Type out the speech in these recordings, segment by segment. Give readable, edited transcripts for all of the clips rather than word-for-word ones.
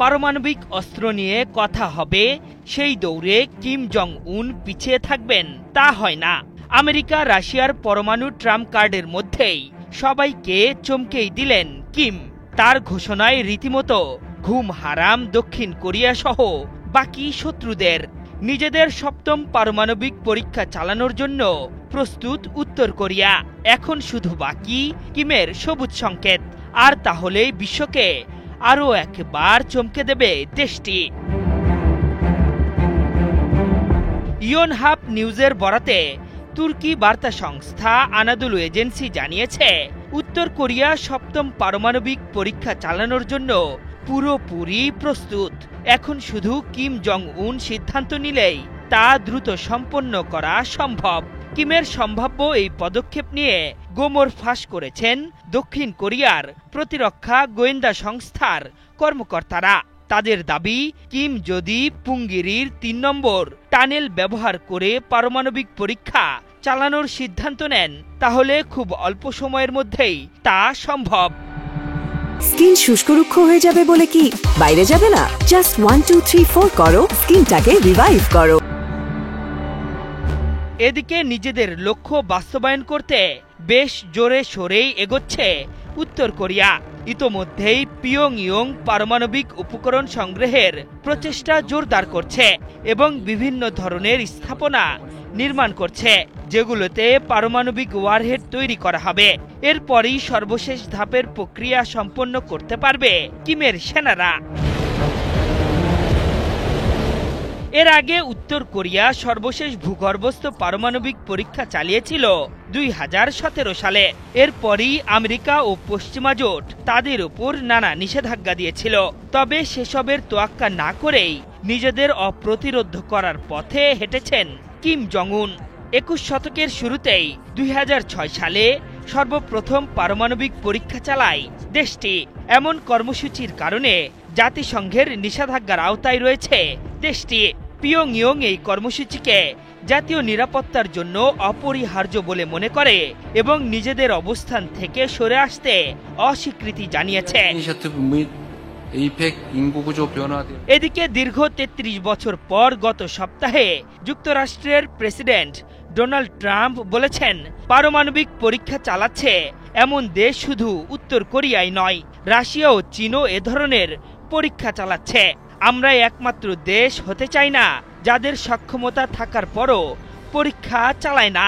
পারমাণবিক অস্ত্র নিয়ে কথা হবে, সেই দৌড়ে কিম জং উন পিছিয়ে থাকবেন তা হয় না। আমেরিকা রাশিয়ার পরমাণু ট্রাম্প কার্ডের মধ্যেই সবাইকে চমকেই দিলেন কিম। তার ঘোষণায় রীতিমতো ঘুম হারাম দক্ষিণ কোরিয়া সহ বাকি শত্রুদের। নিজেদের সপ্তম পারমাণবিক পরীক্ষা চালানোর জন্য প্রস্তুত উত্তর কোরিয়া। এখন শুধু বাকি কিমের সবুজ সংকেত, আর তাহলেই বিশ্বকে আরও একবার চমকে দেবে দেশটি। ইয়নহাপ নিউজের বরাতে তুর্কি বার্তা সংস্থা আনাদুলু এজেন্সি জানিয়েছে, উত্তর কোরিয়া সপ্তম পারমাণবিক পরীক্ষা চালানোর জন্য পুরোপুরি প্রস্তুত। এখন শুধু কিম জং উন সিদ্ধান্ত নিলেই তা দ্রুত সম্পন্ন করা সম্ভব। কিমের সম্ভাব্য এই পদক্ষেপ নিয়ে গোমর ফাঁস করেছেন দক্ষিণ কোরিয়ার প্রতিরক্ষা গোয়েন্দা সংস্থার কর্মকর্তারা। তাদের দাবি, কিম যদি পুঙ্গিরির ৩ নম্বর টানেল ব্যবহার করে পারমাণবিক পরীক্ষা চালানোর সিদ্ধান্ত নেন, তাহলে খুব অল্প সময়ের মধ্যেই তা সম্ভব। স্কিন শুষ্ক রুক্ষ হয়ে যাবে বলে কি বাইরে যাবে না? জাস্ট 1 2 3 4 করো, স্কিনটাকে রিভাইভ করো। এদিকে নিজেদের লক্ষ্য বাস্তবায়ন করতে বেশ জোরে সোরেই এগোচ্ছে উত্তর কোরিয়া। ইতোমধ্যেই পিয়ংইয়ং পারমাণবিক উপকরণ সংগ্রহের প্রচেষ্টা জোরদার করছে এবং বিভিন্ন ধরনের স্থাপনা নির্মাণ করছে, যেগুলোতে পারমাণবিক ওয়ারহেড তৈরি করা হবে। এরপরই সর্বশেষ ধাপের প্রক্রিয়া সম্পন্ন করতে পারবে কিমের সেনারা। এর আগে উত্তর কোরিয়া সর্বশেষ ভূগর্ভস্থ পারমাণবিক পরীক্ষা চালিয়েছিল 2017 সালে। এরপরই আমেরিকা ও পশ্চিমা জোট তাদের উপর নানা নিষেধাজ্ঞা দিয়েছিল। তবে সেসবের তোয়াক্কা না করেই নিজেদের অপ্রতিরোধ করার পথে হেঁটেছেন কিম জং উন। 21 শতকের শুরুতেই 2006 সালে সর্বপ্রথম পারমাণবিক পরীক্ষা চালায় দেশটি। এমন কর্মসূচির কারণে জাতিসংঘের নিষেধাজ্ঞার আওতায় রয়েছে দেশটি। পিয়ংইয়ং এই কর্মসূচিকে জাতীয় নিরাপত্তার জন্য অপরিহার্য বলে মনে করে এবং নিজেদের অবস্থান থেকে সরে আসতে অস্বীকৃতি জানিয়েছে। এদিকে দীর্ঘ 33 বছর পর গত সপ্তাহে যুক্তরাষ্ট্রের প্রেসিডেন্ট ডোনাল্ড ট্রাম্প বলেছেন, পারমাণবিক পরীক্ষা চালাচ্ছে এমন দেশ শুধু উত্তর কোরিয়াই নয়, রাশিয়া ও চীনও এ ধরনের পরীক্ষা চালাচ্ছে। আমরা একমাত্র দেশ হতে চাই না যাদের সক্ষমতা থাকার পরও পরীক্ষা চালায় না।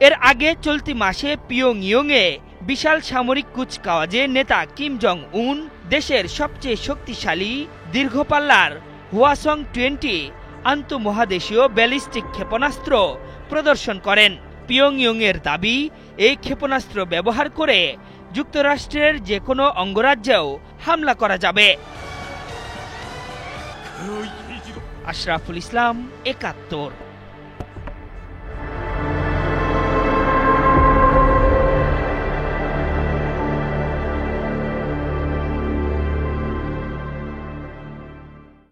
এর আগে চলতি মাসে পিয়ংইয়ংয়ে বিশাল সামরিক কুচকাওয়াজে নেতা কিম জং উন দেশের সবচেয়ে শক্তিশালী দীর্ঘপাল্লার হওয়াসং-20 আন্তঃমহাদেশীয় ব্যালিস্টিক ক্ষেপণাস্ত্র প্রদর্শন করেন। পিয়ংইয়ংয়ের দাবি, এই ক্ষেপণাস্ত্র ব্যবহার করে যুক্তরাষ্ট্রের যে কোনো অঙ্গরাজ্যেও হামলা করা যাবে। আশরাফুল ইসলাম, ৭১।